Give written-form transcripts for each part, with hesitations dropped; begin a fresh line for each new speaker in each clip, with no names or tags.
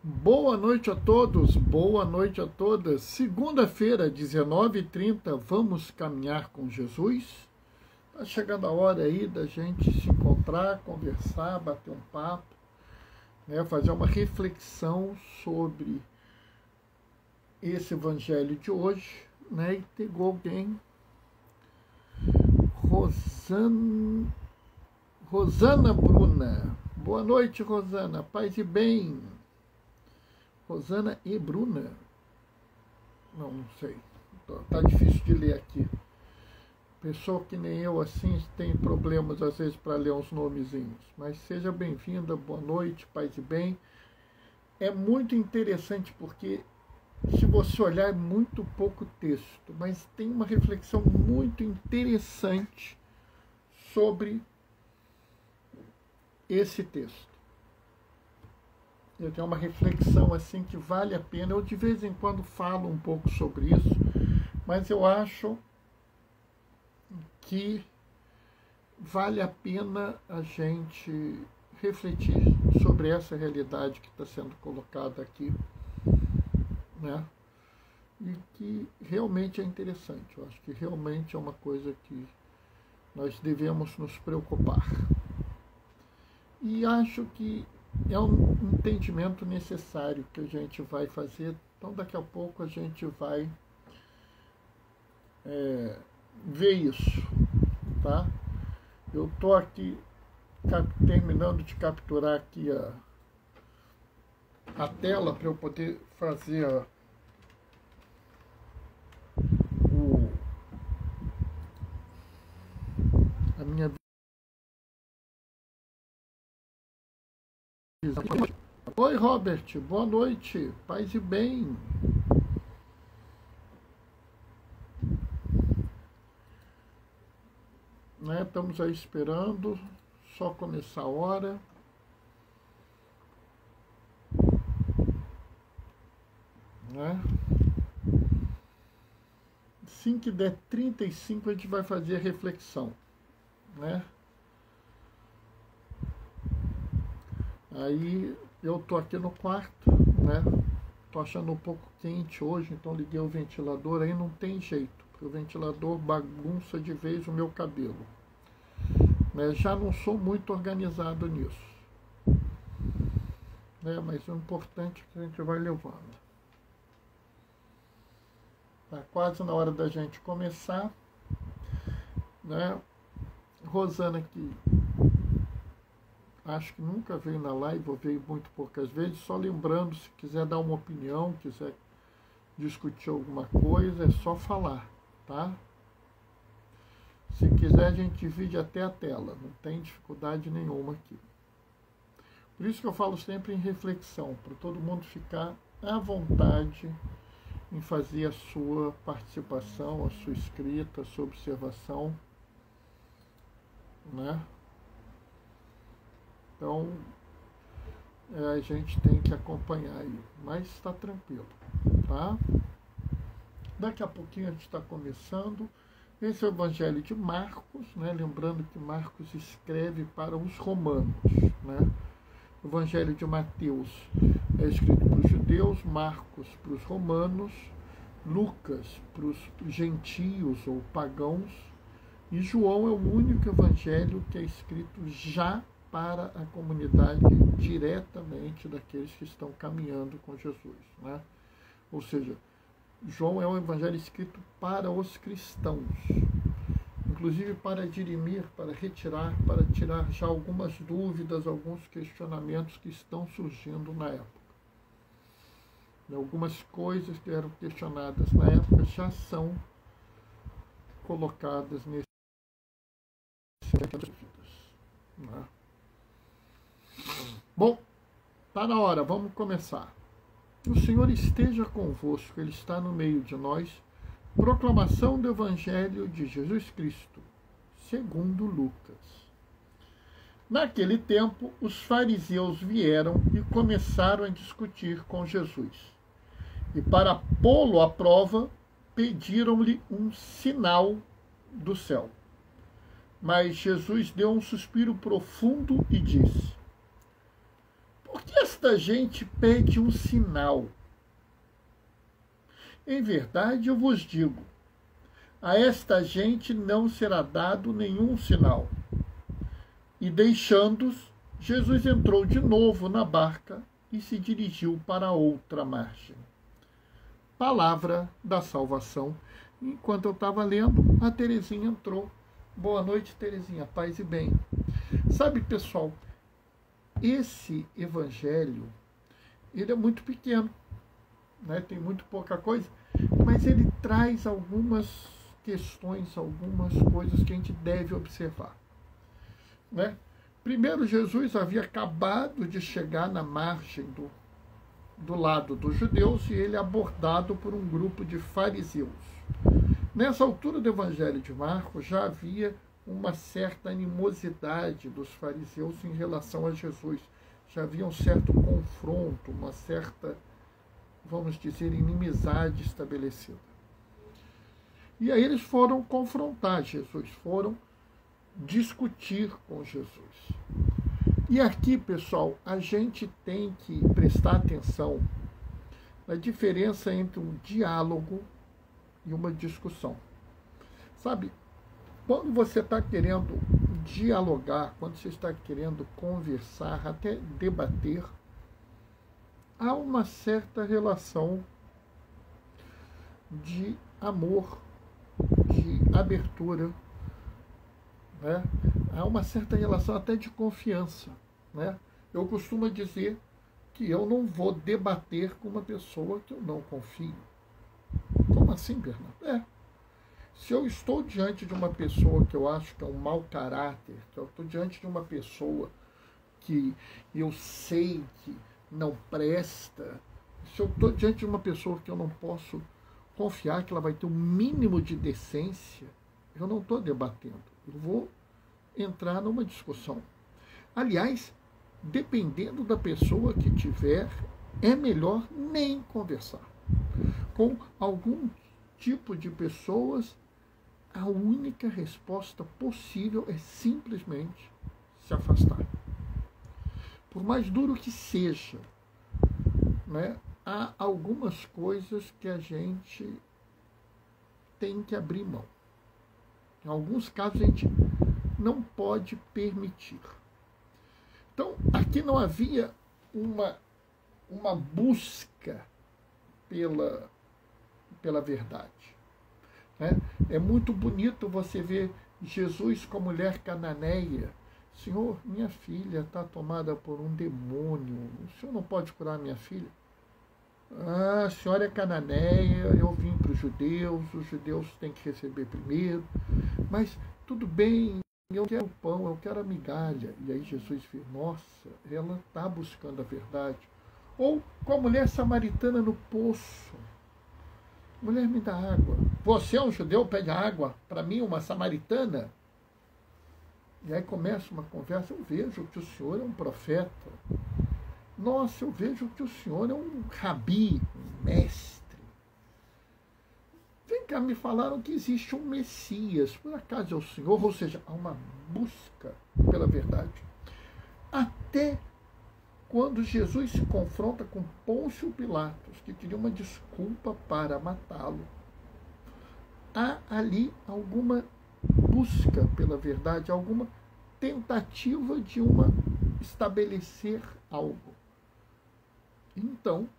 Boa noite a todos, boa noite a todas. Segunda-feira, 19h30, vamos caminhar com Jesus? Está chegando a hora aí da gente se encontrar, conversar, bater um papo, né, fazer uma reflexão sobre esse evangelho de hoje, né? E pegou alguém, Rosana Bruna. Boa noite, Rosana, paz e bem. Rosana e Bruna? Não sei. Tá difícil de ler aqui. Pessoa que nem eu, assim, tem problemas às vezes para ler uns nomezinhos. Mas seja bem-vinda, boa noite, paz e bem. É muito interessante porque, se você olhar, é muito pouco texto, mas tem uma reflexão muito interessante sobre esse texto. Eu tenho uma reflexão assim que vale a pena. Eu de vez em quando falo um pouco sobre isso, mas eu acho que vale a pena a gente refletir sobre essa realidade que está sendo colocada aqui, né? E que realmente é interessante. Eu acho que realmente é uma coisa que nós devemos nos preocupar. E acho que é um entendimento necessário que a gente vai fazer. Então daqui a pouco a gente vai ver isso, tá? Eu estou aqui terminando de capturar aqui a tela para eu poder fazer a minha visão. Oi, Robert, boa noite, paz e bem. Né, estamos aí esperando, só começar a hora. Né? Assim que der 35 a gente vai fazer a reflexão. Né? Aí eu tô aqui no quarto, né? Tô achando um pouco quente hoje, então liguei o ventilador, aí não tem jeito, porque o ventilador bagunça de vez o meu cabelo. Né? Já não sou muito organizado nisso. Né? Mas o importante é que a gente vai levando. Tá quase na hora da gente começar. Né? Rosana que acho que nunca veio na live, ou veio muito poucas vezes, só lembrando, se quiser dar uma opinião, quiser discutir alguma coisa, é só falar, tá? Se quiser a gente divide até a tela, não tem dificuldade nenhuma aqui. Por isso que eu falo sempre em reflexão, para todo mundo ficar à vontade em fazer a sua participação, a sua escrita, a sua observação, né? Então, a gente tem que acompanhar aí, mas está tranquilo, tá? Daqui a pouquinho a gente está começando. Esse é o Evangelho de Marcos, né? Lembrando que Marcos escreve para os romanos, né? O Evangelho de Mateus é escrito para os judeus, Marcos para os romanos, Lucas para os gentios ou pagãos, e João é o único evangelho que é escrito já para a comunidade diretamente daqueles que estão caminhando com Jesus, né? Ou seja, João é um evangelho escrito para os cristãos, inclusive para dirimir, para retirar, para tirar já algumas dúvidas, alguns questionamentos que estão surgindo na época. Algumas coisas que eram questionadas na época já são colocadas nesse né? Bom, está na hora, vamos começar. O Senhor esteja convosco, Ele está no meio de nós. Proclamação do Evangelho de Jesus Cristo, segundo Lucas. Naquele tempo, os fariseus vieram e começaram a discutir com Jesus. E para pô-lo à prova, pediram-lhe um sinal do céu. Mas Jesus deu um suspiro profundo e disse: Por que esta gente pede um sinal. Em verdade, eu vos digo, a esta gente não será dado nenhum sinal. E deixando-os, Jesus entrou de novo na barca e se dirigiu para outra margem. Palavra da salvação. Enquanto eu estava lendo, a Terezinha entrou. Boa noite, Terezinha, paz e bem. Sabe, pessoal, esse evangelho, ele é muito pequeno, né? Tem muito pouca coisa, mas ele traz algumas questões, algumas coisas que a gente deve observar, né? Primeiro, Jesus havia acabado de chegar na margem do lado dos judeus e ele é abordado por um grupo de fariseus. Nessa altura do Evangelho de Marcos já havia uma certa animosidade dos fariseus em relação a Jesus. Já havia um certo confronto, uma certa, vamos dizer, inimizade estabelecida. E aí eles foram confrontar Jesus, foram discutir com Jesus. E aqui, pessoal, a gente tem que prestar atenção na diferença entre um diálogo e uma discussão. Sabe, quando você está querendo dialogar, quando você está querendo conversar, até debater, há uma certa relação de amor, de abertura, né? Há uma certa relação até de confiança, né? Eu costumo dizer que eu não vou debater com uma pessoa que eu não confio. Como assim, Bernardo? Se eu estou diante de uma pessoa que eu acho que é um mau caráter, que eu estou diante de uma pessoa que eu sei que não presta, se eu estou diante de uma pessoa que eu não posso confiar que ela vai ter um mínimo de decência, eu não estou debatendo. Eu vou entrar numa discussão. Aliás, dependendo da pessoa que tiver, é melhor nem conversar. Com algum tipo de pessoas, a única resposta possível é simplesmente se afastar. Por mais duro que seja, né, há algumas coisas que a gente tem que abrir mão. Em alguns casos a gente não pode permitir. Então, aqui não havia uma busca pela verdade, né? É muito bonito você ver Jesus com a mulher cananeia. Senhor, minha filha está tomada por um demônio. O senhor não pode curar minha filha? Ah, a senhora é cananeia, eu vim para os judeus têm que receber primeiro. Mas tudo bem, eu quero o pão, eu quero a migalha. E aí Jesus vê, nossa, ela está buscando a verdade. Ou com a mulher samaritana no poço. Mulher, me dá água. Você é um judeu, pede água para mim, uma samaritana? E aí começa uma conversa, eu vejo que o senhor é um profeta. Nossa, eu vejo que o senhor é um rabi, um mestre. Vem cá, me falaram que existe um Messias. Por acaso é o senhor? Ou seja, há uma busca pela verdade. Até quando Jesus se confronta com Pôncio Pilatos, que queria uma desculpa para matá-lo, há ali alguma busca pela verdade, alguma tentativa de estabelecer algo. Então,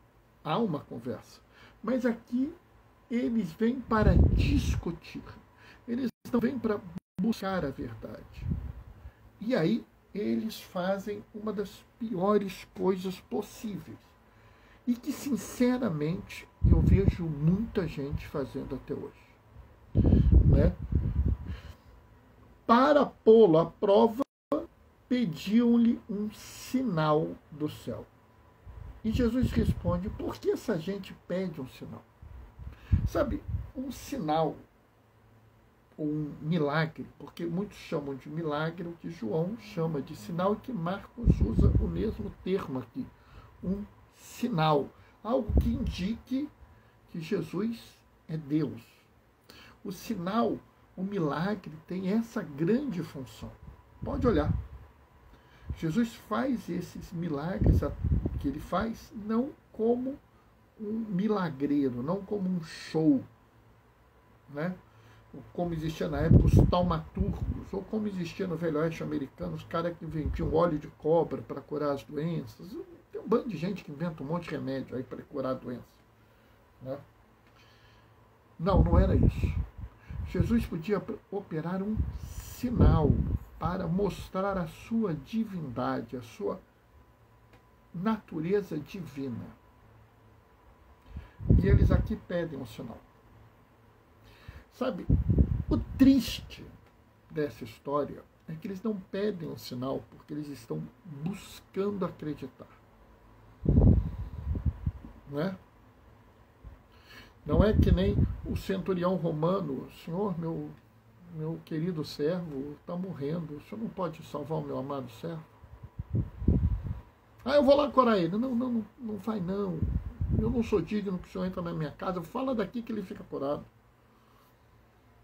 há uma conversa. Mas aqui eles vêm para discutir. Eles não vêm para buscar a verdade. E aí eles fazem uma das piores coisas possíveis. E que, sinceramente, eu vejo muita gente fazendo até hoje. Né? Para pô-lo à prova, pediam-lhe um sinal do céu. E Jesus responde, por que essa gente pede um sinal? Sabe, um sinal, um milagre, porque muitos chamam de milagre o que João chama de sinal e que Marcos usa o mesmo termo aqui, um sinal, algo que indique que Jesus é Deus. O sinal, o milagre tem essa grande função. Pode olhar. Jesus faz esses milagres que ele faz não como um milagreiro, não como um show, né? Como existia na época os taumaturgos, ou como existia no Velho Oeste americano, os caras que vendiam óleo de cobra para curar as doenças. Tem um bando de gente que inventa um monte de remédio aí para curar a doença, né? Não, não era isso. Jesus podia operar um sinal para mostrar a sua divindade, a sua natureza divina. E eles aqui pedem um sinal. Sabe, o triste dessa história é que eles não pedem um sinal porque eles estão buscando acreditar. Né? Não é que nem o centurião romano: Senhor, meu querido servo está morrendo, o senhor não pode salvar o meu amado servo? Eu vou lá curar ele. Não vai não. Eu não sou digno que o senhor entre na minha casa. Fala daqui que ele fica curado.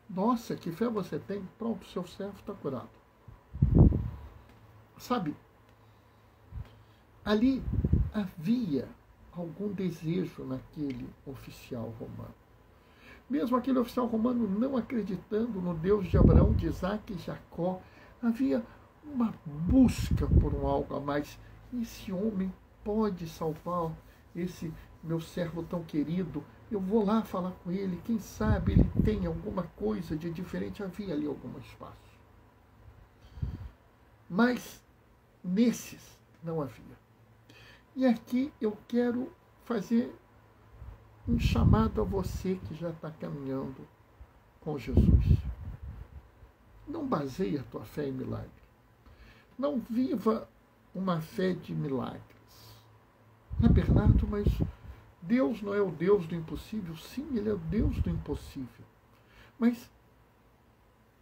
Nossa, que fé você tem? Pronto, seu servo está curado. Sabe, ali havia algum desejo naquele oficial romano. Mesmo aquele oficial romano não acreditando no Deus de Abraão, de Isaac e Jacó, havia uma busca por um algo a mais. Esse homem pode salvar esse meu servo tão querido. Eu vou lá falar com ele, quem sabe ele tem alguma coisa de diferente. Havia ali algum espaço. Mas nesses não havia. E aqui eu quero fazer um chamado a você que já está caminhando com Jesus. Não baseie a tua fé em milagre. Não viva uma fé de milagres. Bernardo, mas Deus não é o Deus do impossível? Sim, Ele é o Deus do impossível. Mas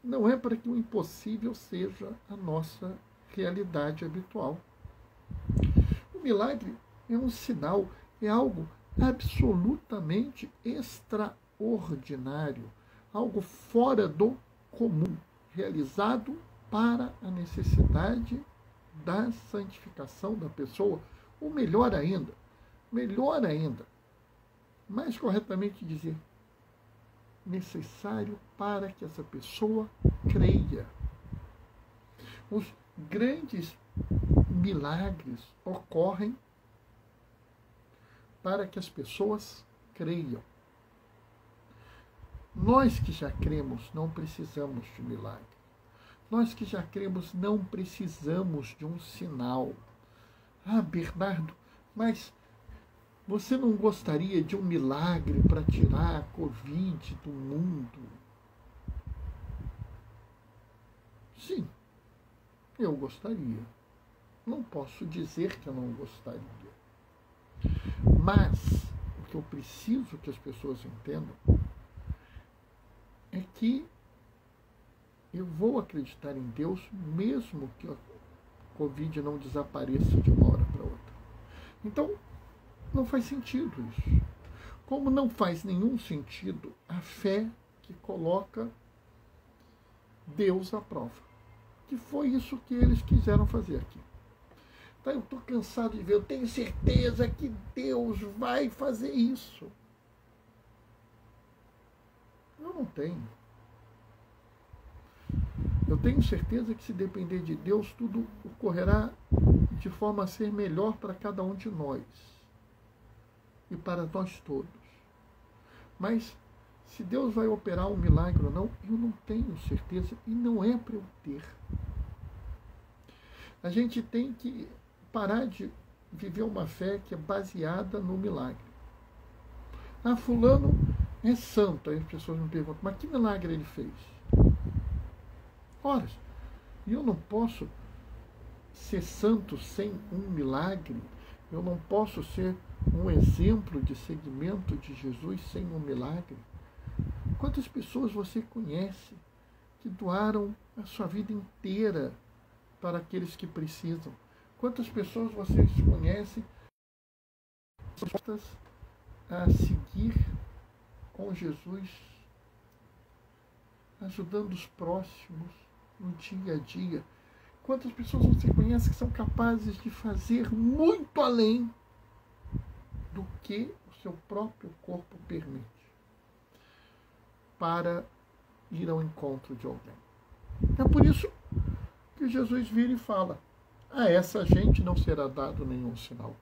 não é para que o impossível seja a nossa realidade habitual. O milagre é um sinal, é algo absolutamente extraordinário, algo fora do comum, realizado para a necessidade da santificação da pessoa, ou melhor ainda, mais corretamente dizer, necessário para que essa pessoa creia. Os grandes milagres ocorrem para que as pessoas creiam. Nós que já cremos não precisamos de milagre. Nós que já cremos não precisamos de um sinal. Bernardo, mas você não gostaria de um milagre para tirar a Covid do mundo? Sim, eu gostaria. Não posso dizer que eu não gostaria. Mas o que eu preciso que as pessoas entendam é que eu vou acreditar em Deus mesmo que a Covid não desapareça de uma hora para outra. Então, não faz sentido isso. Como não faz nenhum sentido a fé que coloca Deus à prova. Que foi isso que eles quiseram fazer aqui. Tá, eu estou cansado de ver, eu tenho certeza que Deus vai fazer isso. Eu não tenho. Eu tenho certeza que se depender de Deus, tudo ocorrerá de forma a ser melhor para cada um de nós. E para nós todos. Mas, se Deus vai operar um milagre ou não, eu não tenho certeza e não é para eu ter. A gente tem que parar de viver uma fé que é baseada no milagre. Fulano é santo. Aí as pessoas me perguntam, mas que milagre ele fez? Ora, eu não posso ser santo sem um milagre. Eu não posso ser um exemplo de seguimento de Jesus sem um milagre. Quantas pessoas você conhece que doaram a sua vida inteira para aqueles que precisam? Quantas pessoas vocês conhecem dispostas a seguir com Jesus, ajudando os próximos no dia a dia? Quantas pessoas você conhece que são capazes de fazer muito além do que o seu próprio corpo permite para ir ao encontro de alguém? É por isso que Jesus vira e fala: a essa gente não será dado nenhum sinal.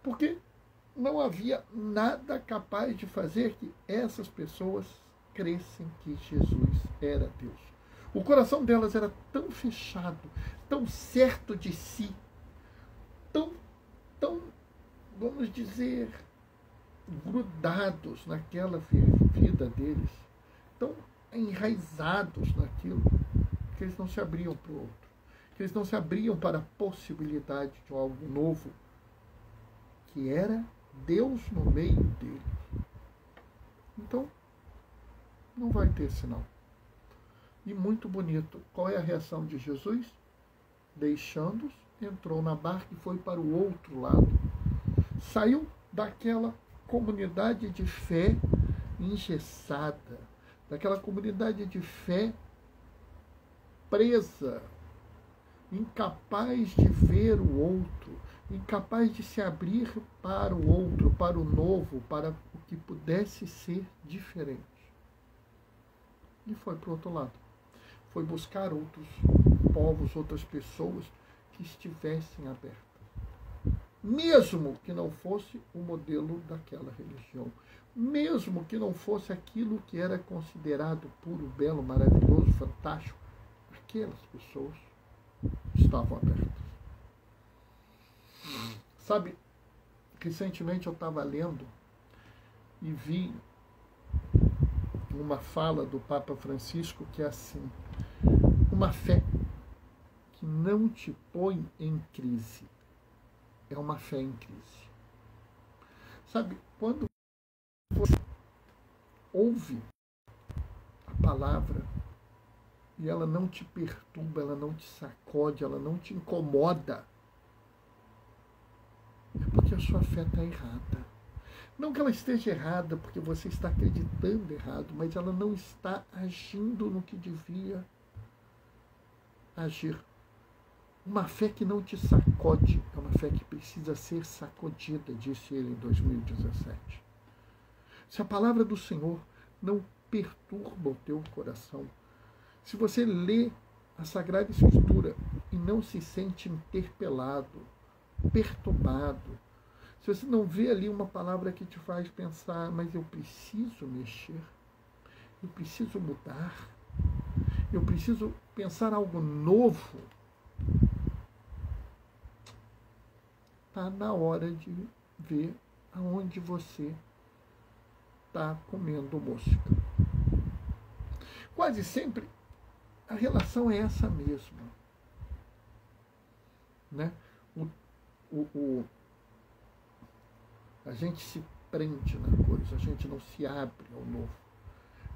Porque não havia nada capaz de fazer que essas pessoas crescem que Jesus era Deus. O coração delas era tão fechado, tão certo de si, tão, vamos dizer, grudados naquela vida deles, tão enraizados naquilo, que eles não se abriam para o outro, que eles não se abriam para a possibilidade de algo novo, que era Deus no meio deles. Então, não vai ter sinal. E muito bonito. Qual é a reação de Jesus? Deixando-os, entrou na barca e foi para o outro lado. Saiu daquela comunidade de fé engessada, daquela comunidade de fé presa, incapaz de ver o outro, incapaz de se abrir para o outro, para o novo, para o que pudesse ser diferente. E foi para o outro lado. Foi buscar outros povos, outras pessoas que estivessem abertas. Mesmo que não fosse o modelo daquela religião. Mesmo que não fosse aquilo que era considerado puro, belo, maravilhoso, fantástico. Aquelas pessoas estavam abertas. Sabe, recentemente eu estava lendo e vi uma fala do Papa Francisco que é assim: uma fé que não te põe em crise é uma fé em crise. Sabe, quando você ouve a palavra e ela não te perturba, ela não te sacode, ela não te incomoda, é porque a sua fé está errada. Não que ela esteja errada porque você está acreditando errado, mas ela não está agindo no que devia agir. Uma fé que não te sacode é uma fé que precisa ser sacudida, disse ele em 2017. Se a palavra do Senhor não perturba o teu coração, se você lê a Sagrada Escritura e não se sente interpelado, perturbado, se você não vê ali uma palavra que te faz pensar, mas eu preciso mexer, eu preciso mudar, eu preciso pensar algo novo, está na hora de ver aonde você está comendo mosca. Quase sempre a relação é essa mesma, né? A gente se prende na coisa, a gente não se abre ao novo.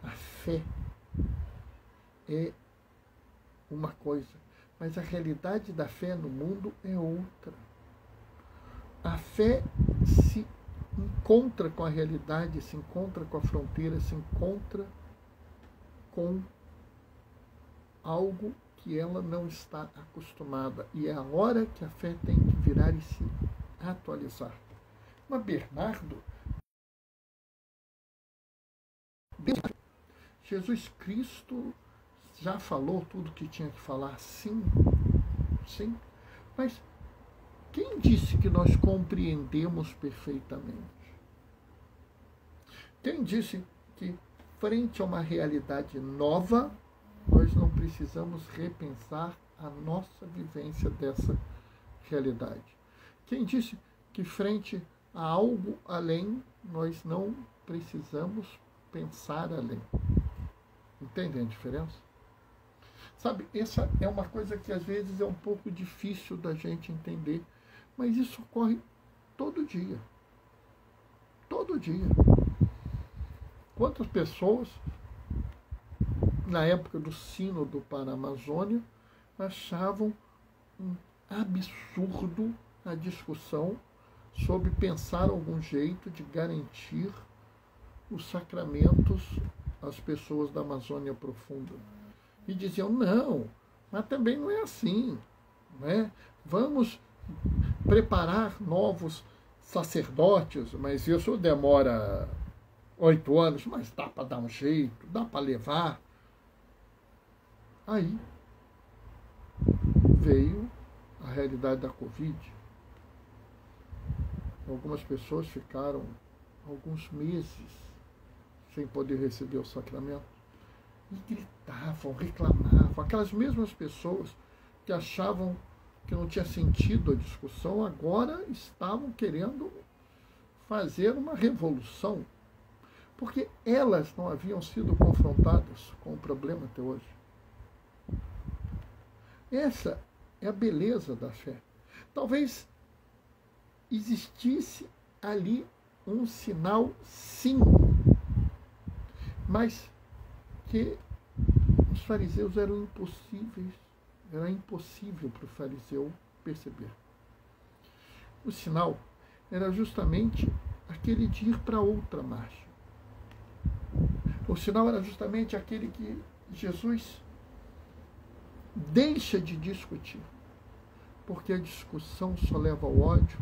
A fé é uma coisa, mas a realidade da fé no mundo é outra. A fé se encontra com a realidade, se encontra com a fronteira, se encontra com algo que ela não está acostumada. E é a hora que a fé tem que virar e se atualizar. Mas Bernardo, Jesus Cristo já falou tudo que tinha que falar? Sim, sim. Mas quem disse que nós compreendemos perfeitamente? Quem disse que, frente a uma realidade nova, nós não precisamos repensar a nossa vivência dessa realidade? Quem disse que, frente a algo além, nós não precisamos pensar além? Entendem a diferença? Sabe, essa é uma coisa que às vezes é um pouco difícil da gente entender, mas isso ocorre todo dia. Todo dia. Quantas pessoas, na época do Sínodo para a Amazônia, achavam um absurdo a discussão sobre pensar algum jeito de garantir os sacramentos às pessoas da Amazônia Profunda. E diziam, não, mas também não é assim. não é? Vamos preparar novos sacerdotes, mas isso demora 8 anos, mas dá para dar um jeito, dá para levar. Aí veio a realidade da Covid. Algumas pessoas ficaram alguns meses sem poder receber o sacramento e gritavam, reclamavam. Aquelas mesmas pessoas que achavam que não tinha sentido a discussão, agora estavam querendo fazer uma revolução, porque elas não haviam sido confrontadas com o problema até hoje. Essa é a beleza da fé. Talvez existisse ali um sinal, sim, mas que os fariseus eram impossíveis, era impossível para o fariseu perceber. O sinal era justamente aquele de ir para outra marcha. O sinal era justamente aquele que Jesus deixa de discutir, porque a discussão só leva ao ódio,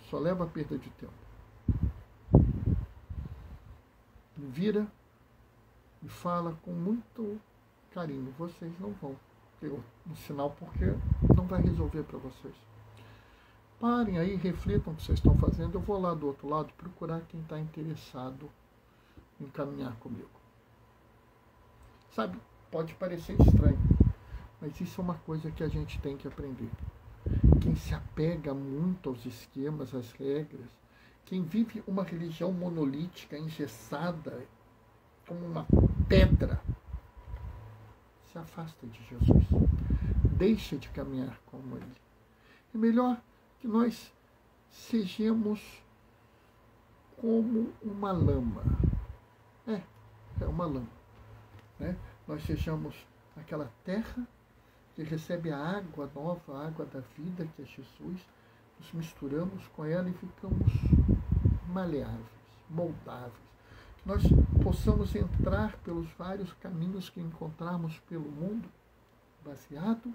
só leva à perda de tempo. Ele vira e fala com muito carinho: vocês não vão ter um sinal porque não vai resolver para vocês. Parem aí, reflitam o que vocês estão fazendo. Eu vou lá do outro lado procurar quem está interessado em caminhar comigo. Sabe, pode parecer estranho, mas isso é uma coisa que a gente tem que aprender. Quem se apega muito aos esquemas, às regras, quem vive uma religião monolítica, engessada, como uma pedra, se afasta de Jesus. Deixa de caminhar como Ele. É melhor que nós sejamos como uma lama. É uma lama. Né? Nós sejamos aquela terra que recebe a água nova, a água da vida, que é Jesus, nos misturamos com ela e ficamos maleáveis, moldáveis. Que nós possamos entrar pelos vários caminhos que encontramos pelo mundo, baseado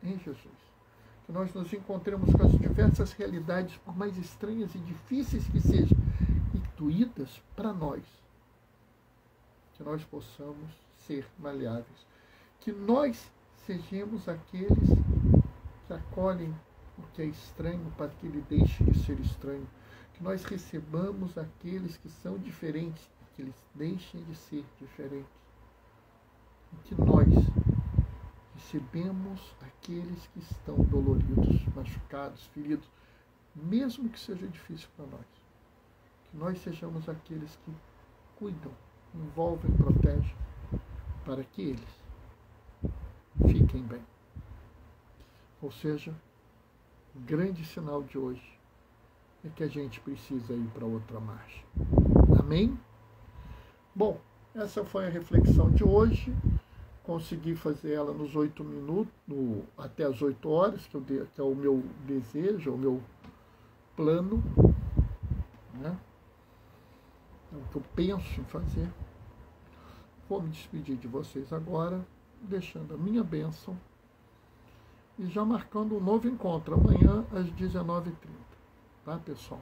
em Jesus. Que nós nos encontremos com as diversas realidades, por mais estranhas e difíceis que sejam, e doídas para nós. Que nós possamos ser maleáveis. Que nós sejamos aqueles que acolhem o que é estranho para que ele deixe de ser estranho. Que nós recebamos aqueles que são diferentes, que eles deixem de ser diferentes. E que nós recebemos aqueles que estão doloridos, machucados, feridos, mesmo que seja difícil para nós. Que nós sejamos aqueles que cuidam, envolvem, protegem, para que eles fiquem bem. Ou seja, o grande sinal de hoje é que a gente precisa ir para outra marcha. Amém? Bom, essa foi a reflexão de hoje. Consegui fazer ela nos 8 minutos, até as 8 horas, que é o meu desejo, o meu plano, né? É o que eu penso em fazer. Vou me despedir de vocês agora, deixando a minha bênção e já marcando um novo encontro amanhã às 19h30, tá, pessoal?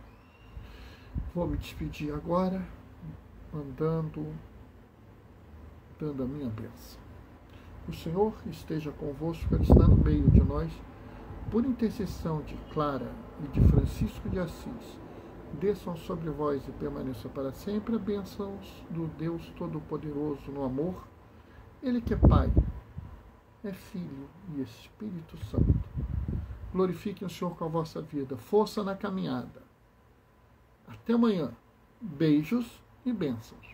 Vou me despedir agora, dando a minha bênção. O Senhor esteja convosco, Ele está no meio de nós, por intercessão de Clara e de Francisco de Assis, desçam sobre vós e permaneçam para sempre a bênçãos do Deus Todo-Poderoso no amor, Ele que é Pai, é Filho e Espírito Santo. Glorifiquem o Senhor com a vossa vida, força na caminhada. Até amanhã. Beijos e bênçãos.